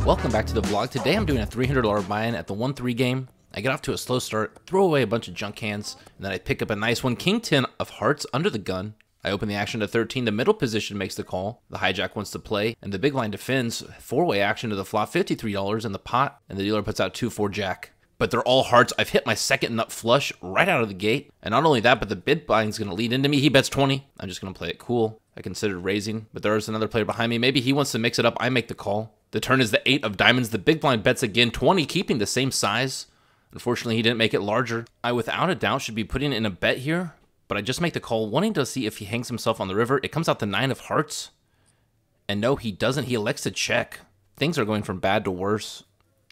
Welcome back to the vlog. Today I'm doing a $300 buy-in at the 1-3 game. I get off to a slow start, throw away a bunch of junk hands, and then I pick up a nice one. King 10 of hearts under the gun. I open the action to 13. The middle position makes the call. The hijack wants to play, and the big line defends. Four-way action to the flop, $53 in the pot, and the dealer puts out 2-4 jack. But they're all hearts. I've hit my second nut flush right out of the gate. And not only that, but the bid blind's going to lead into me. He bets 20. I'm just going to play it cool. I considered raising, but there's another player behind me. Maybe he wants to mix it up. I make the call. The turn is the 8 of diamonds. The big blind bets again, 20, keeping the same size. Unfortunately, he didn't make it larger. I, without a doubt, should be putting in a bet here, but I just make the call, wanting to see if he hangs himself on the river. It comes out the 9 of hearts. And no, he doesn't. He elects to check. Things are going from bad to worse.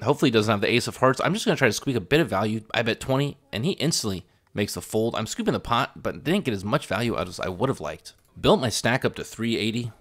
Hopefully he doesn't have the ace of hearts. I'm just going to try to squeak a bit of value. I bet 20, and he instantly makes the fold. I'm scooping the pot, but didn't get as much value out as I would have liked. Built my stack up to 380.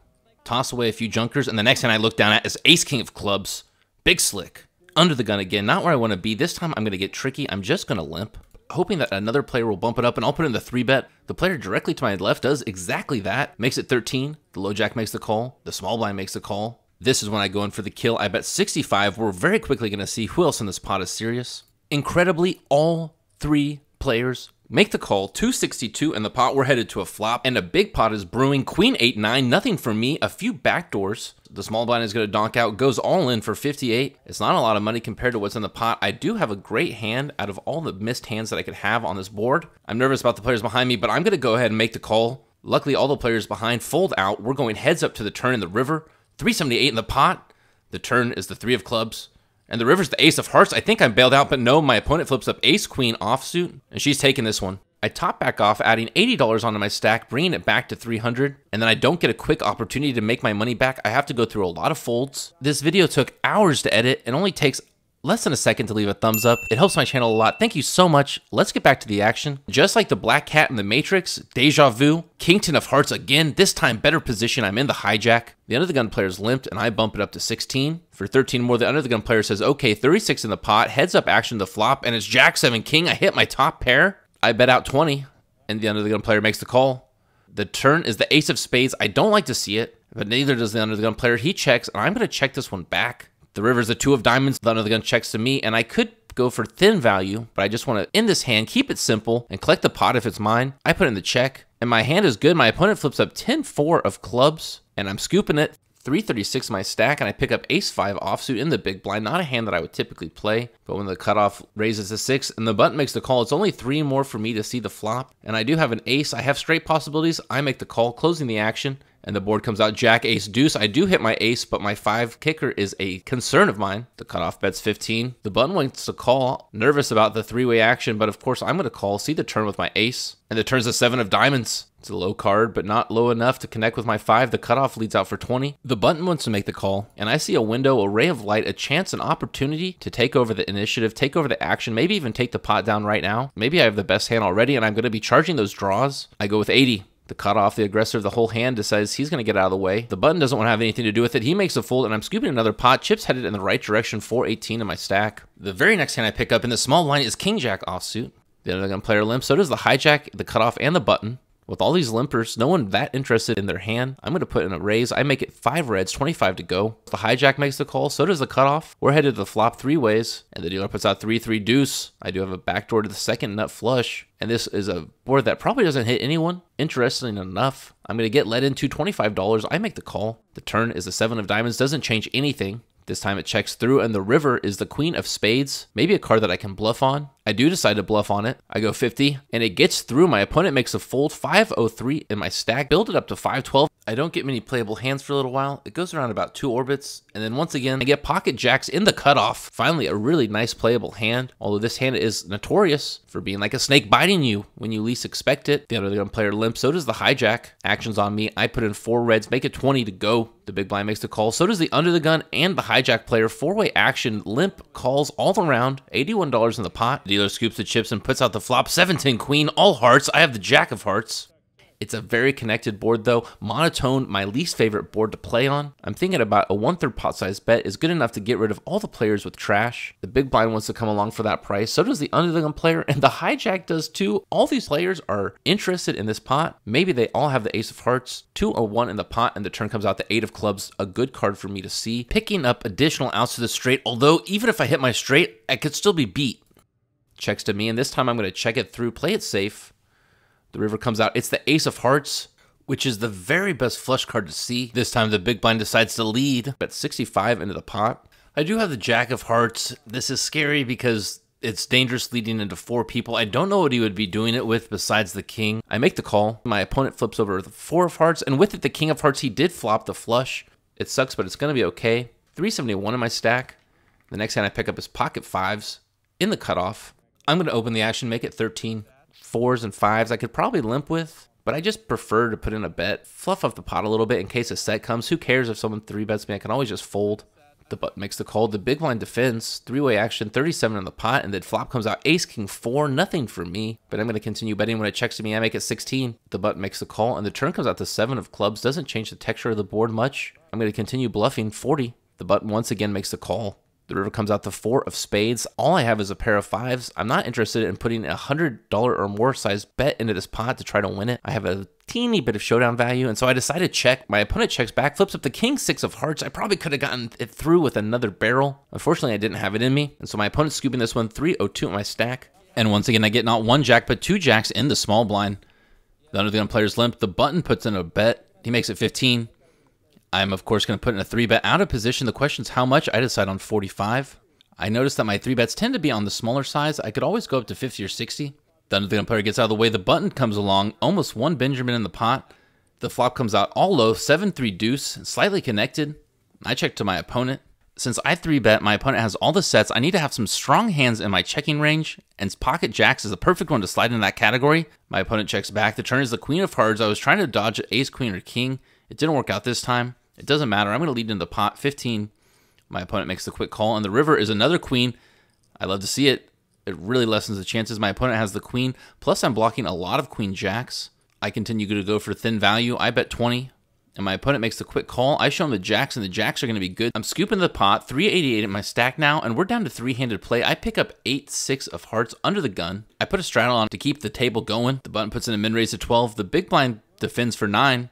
Toss away a few junkers, and the next hand I look down at is ace king of clubs. Big slick. Under the gun again. Not where I want to be. This time I'm going to get tricky. I'm just going to limp, hoping that another player will bump it up, and I'll put in the 3-bet. The player directly to my left does exactly that. Makes it 13. The low jack makes the call. The small blind makes the call. This is when I go in for the kill. I bet 65. We're very quickly going to see who else in this pot is serious. Incredibly, all three players make the call. 262 in the pot. We're headed to a flop, and a big pot is brewing. Queen 8-9. Nothing for me. A few backdoors. The small blind is going to donk out. Goes all in for 58. It's not a lot of money compared to what's in the pot. I do have a great hand out of all the missed hands that I could have on this board. I'm nervous about the players behind me, but I'm going to go ahead and make the call. Luckily, all the players behind fold out. We're going heads up to the turn in the river. 378 in the pot. The turn is the 3 of clubs. And the river's the ace of hearts. I think I'm bailed out, but no, my opponent flips up ace queen offsuit, and she's taking this one. I top back off, adding $80 onto my stack, bringing it back to 300, and then I don't get a quick opportunity to make my money back. I have to go through a lot of folds. This video took hours to edit and only takes less than a second to leave a thumbs up. It helps my channel a lot. Thank you so much. Let's get back to the action. Just like the black cat in the Matrix, deja vu, King 10 of hearts again, this time better position. I'm in the hijack. The under the gun player's limped, and I bump it up to 16. For 13 more, the under the gun player says, okay, 36 in the pot, heads up action to the flop, and it's Jack 7 King. I hit my top pair. I bet out 20, and the under the gun player makes the call. The turn is the ace of spades. I don't like to see it, but neither does the under the gun player. He checks, and I'm going to check this one back. The river's the 2 of diamonds. The under the gun checks to me, and I could go for thin value, but I just want to end this hand, keep it simple, and collect the pot if it's mine. I put in the check, and my hand is good. My opponent flips up 10-4 of clubs, and I'm scooping it. 336 my stack, and I pick up ace 5 offsuit in the big blind. Not a hand that I would typically play, but when the cutoff raises to 6 and the button makes the call, it's only 3 more for me to see the flop, and I do have an ace. I have straight possibilities. I make the call, closing the action, and the board comes out jack, ace, deuce. I do hit my ace, but my 5 kicker is a concern of mine. The cutoff bet's 15. The button wants to call. Nervous about the 3-way action, but of course I'm going to call. See the turn with my ace, and the turn's a 7 of diamonds. It's a low card, but not low enough to connect with my 5. The cutoff leads out for 20. The button wants to make the call, and I see a window, a ray of light, a chance, an opportunity to take over the initiative, take over the action, maybe even take the pot down right now. Maybe I have the best hand already, and I'm going to be charging those draws. I go with 80. The cutoff, the aggressor of the whole hand, decides he's going to get out of the way. The button doesn't want to have anything to do with it. He makes a fold, and I'm scooping another pot. Chips headed in the right direction, 418 in my stack. The very next hand I pick up in the small line is king jack offsuit. The other gun player limps. So does the hijack, the cutoff, and the button. With all these limpers, no one that interested in their hand. I'm going to put in a raise. I make it 5 reds, 25 to go. The hijack makes the call. So does the cutoff. We're headed to the flop 3 ways, and the dealer puts out 3-3 deuce. I do have a backdoor to the second nut flush, and this is a board that probably doesn't hit anyone. Interesting enough, I'm going to get let into $25. I make the call. The turn is the 7 of diamonds. Doesn't change anything. This time it checks through, and the river is the queen of spades. Maybe a card that I can bluff on. I do decide to bluff on it. I go 50, and it gets through. My opponent makes a fold, 503 in my stack. Build it up to 512. I don't get many playable hands for a little while. It goes around about 2 orbits, and then once again, I get pocket jacks in the cutoff. Finally, a really nice playable hand, although this hand is notorious for being like a snake biting you when you least expect it. The other gun player limps. So does the hijack. Action's on me. I put in 4 reds, make it 20 to go. The big blind makes the call. So does the under the gun and the hijack player. 4-way action, limp calls all around. $81 in the pot. The dealer scoops the chips and puts out the flop. 17 queen, all hearts. I have the jack of hearts. It's a very connected board though. Monotone, my least favorite board to play on. I'm thinking about a 1/3 pot size bet is good enough to get rid of all the players with trash. The big blind wants to come along for that price. So does the under the gun player, and the hijack does too. All these players are interested in this pot. Maybe they all have the ace of hearts, 2 or 1 in the pot, and the turn comes out the 8 of clubs. A good card for me to see. Picking up additional outs to the straight, although even if I hit my straight, I could still be beat. Checks to me, and this time I'm going to check it through, play it safe. The river comes out. It's the ace of hearts, which is the very best flush card to see. This time the big blind decides to lead, bet 65 into the pot. I do have the jack of hearts. This is scary because it's dangerous leading into 4 people. I don't know what he would be doing it with besides the king. I make the call. My opponent flips over the 4 of hearts, and with it, the king of hearts, he did flop the flush. It sucks, but it's going to be okay. 371 in my stack. The next hand I pick up is pocket 5s in the cutoff. I'm going to open the action, make it 13. 4s and 5s I could probably limp with, but I just prefer to put in a bet, fluff up the pot a little bit in case a set comes. Who cares if someone 3-bets me? I can always just fold. The button makes the call. The big blind defends. 3-way action, 37 in the pot, and then flop comes out ace, king, 4. Nothing for me, but I'm going to continue betting. When it checks to me, I make it 16. The button makes the call, and the turn comes out to 7 of clubs. Doesn't change the texture of the board much. I'm going to continue bluffing. 40. The button once again makes the call. The river comes out to 4 of spades. All I have is a pair of 5s. I'm not interested in putting a $100 or more size bet into this pot to try to win it. I have a teeny bit of showdown value, and so I decided to check. My opponent checks back, flips up the king, 6 of hearts. I probably could have gotten it through with another barrel. Unfortunately, I didn't have it in me, and so my opponent's scooping this one, 302 in my stack. And once again, I get not 1 jack, but 2 jacks in the small blind. The under the gun player's limp. The button puts in a bet. He makes it 15. I'm, of course, going to put in a 3-bet out of position. The question's how much. I decide on 45. I noticed that my 3-bets tend to be on the smaller size. I could always go up to 50 or 60. The under the gun player gets out of the way. The button comes along, almost 1 Benjamin in the pot. The flop comes out all low, 7-3 deuce, slightly connected. I check to my opponent. Since I 3-bet, my opponent has all the sets. I need to have some strong hands in my checking range, and pocket jacks is the perfect one to slide in that category. My opponent checks back. The turn is the queen of hearts. I was trying to dodge ace, queen, or king. It didn't work out this time. It doesn't matter. I'm going to lead into the pot, 15. My opponent makes the quick call, and the river is another queen. I love to see it. It really lessens the chances. My opponent has the queen, plus I'm blocking a lot of queen jacks. I continue to go for thin value. I bet 20, and my opponent makes the quick call. I show him the jacks, and the jacks are going to be good. I'm scooping the pot, 388 in my stack now, and we're down to 3-handed play. I pick up 8-6 of hearts under the gun. I put a straddle on to keep the table going. The button puts in a min-raise to 12. The big blind defends for 9,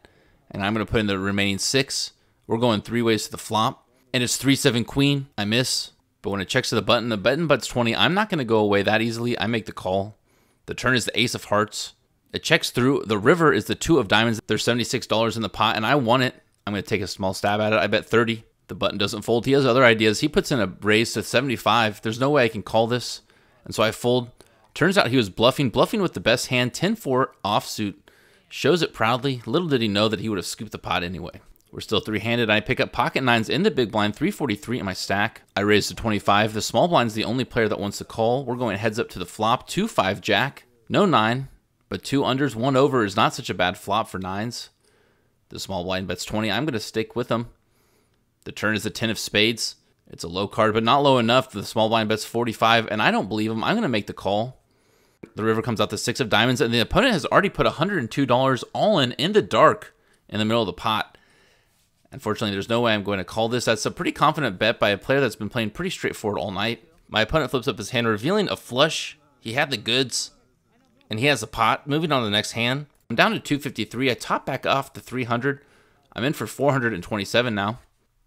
and I'm going to put in the remaining 6. We're going 3 ways to the flop. And it's 3-7 queen. I miss. But when it checks to the button butts 20. I'm not going to go away that easily. I make the call. The turn is the ace of hearts. It checks through. The river is the 2 of diamonds. There's $76 in the pot, and I won it. I'm going to take a small stab at it. I bet 30. The button doesn't fold. He has other ideas. He puts in a raise to 75. There's no way I can call this. And so I fold. Turns out he was bluffing with the best hand. 10-4 offsuit. Shows it proudly. Little did he know that he would have scooped the pot anyway. We're still 3-handed. I pick up pocket 9s in the big blind, 343 in my stack. I raise to 25. The small blind's the only player that wants to call. We're going heads up to the flop, 2-5 jack. No 9, but 2 unders, 1 over is not such a bad flop for 9s. The small blind bets 20. I'm going to stick with them. The turn is the 10 of spades. It's a low card, but not low enough. The small blind bets 45, and I don't believe him. I'm going to make the call. The river comes out the 6 of diamonds, and the opponent has already put $102 all in the dark in the middle of the pot. Unfortunately, there's no way I'm going to call this. That's a pretty confident bet by a player that's been playing pretty straightforward all night. My opponent flips up his hand, revealing a flush. He had the goods, and he has a pot. Moving on to the next hand. I'm down to 253. I top back off to 300. I'm in for 427 now.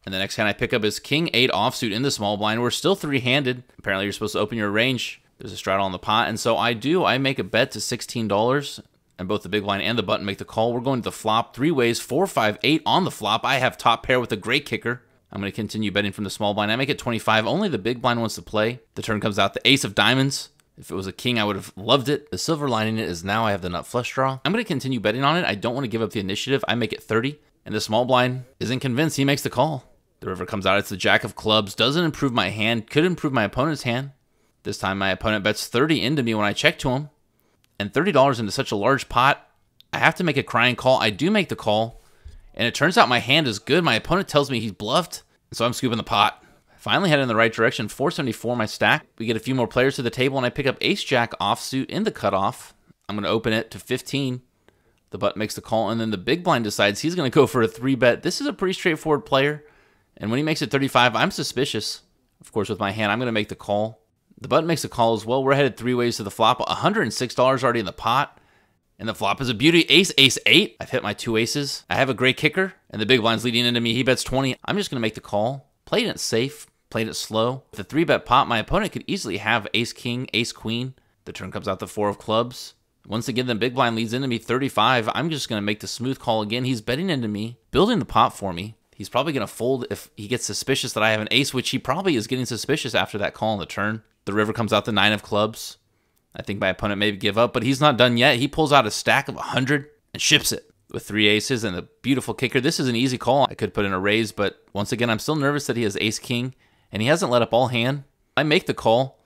And the next hand I pick up is King 8 offsuit in the small blind. We're still 3-handed. Apparently, you're supposed to open your range. There's a straddle on the pot, and so I do. I make a bet to $16. And both the big blind and the button make the call. We're going to the flop 3 ways, 4, 5, 8 on the flop. I have top pair with a great kicker. I'm going to continue betting from the small blind. I make it 25. Only the big blind wants to play. The turn comes out the ace of diamonds. If it was a king, I would have loved it. The silver lining it is now I have the nut flush draw. I'm going to continue betting on it. I don't want to give up the initiative. I make it 30. And the small blind isn't convinced. He makes the call. The river comes out. It's the jack of clubs. Doesn't improve my hand. Could improve my opponent's hand. This time my opponent bets 30 into me when I check to him. And $30 into such a large pot. I have to make a crying call. I do make the call, and it turns out my hand is good. My opponent tells me he's bluffed, so I'm scooping the pot. Finally headed in the right direction, 474 my stack. We get a few more players to the table, and I pick up ace-jack offsuit in the cutoff. I'm going to open it to 15. The button makes the call, and then the big blind decides he's going to go for a 3-bet. This is a pretty straightforward player, and when he makes it 35, I'm suspicious. Of course, with my hand, I'm going to make the call. The button makes a call as well. We're headed 3 ways to the flop. $106 already in the pot, and the flop is a beauty. Ace, ace, 8. I've hit my 2 aces. I have a great kicker, and the big blind's leading into me. He bets 20. I'm just going to make the call. Played it safe, played it slow. With a 3-bet pot, my opponent could easily have ace, king, ace, queen. The turn comes out the 4 of clubs. Once again, the big blind leads into me 35. I'm just going to make the smooth call again. He's betting into me, building the pot for me. He's probably going to fold if he gets suspicious that I have an ace, which he probably is getting suspicious after that call on the turn. The river comes out the 9 of clubs. I think my opponent may give up, but he's not done yet. He pulls out a stack of 100 and ships it with 3 aces and a beautiful kicker. This is an easy call. I could put in a raise, but once again, I'm still nervous that he has ace king, and he hasn't let up all hand. I make the call.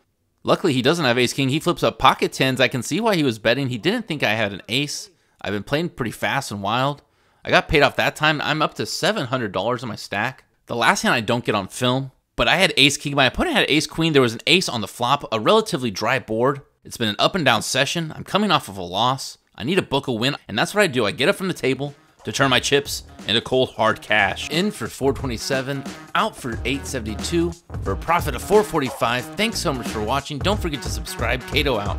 Luckily, he doesn't have ace king. He flips up pocket tens. I can see why he was betting. He didn't think I had an ace. I've been playing pretty fast and wild. I got paid off that time. I'm up to $700 in my stack. The last hand I don't get on film, but I had ace king. My opponent had ace queen. There was an ace on the flop, a relatively dry board. It's been an up and down session. I'm coming off of a loss. I need to book a win, and that's what I do. I get up from the table to turn my chips into cold hard cash. In for 427, out for 872, for a profit of 445. Thanks so much for watching. Don't forget to subscribe. Kato out.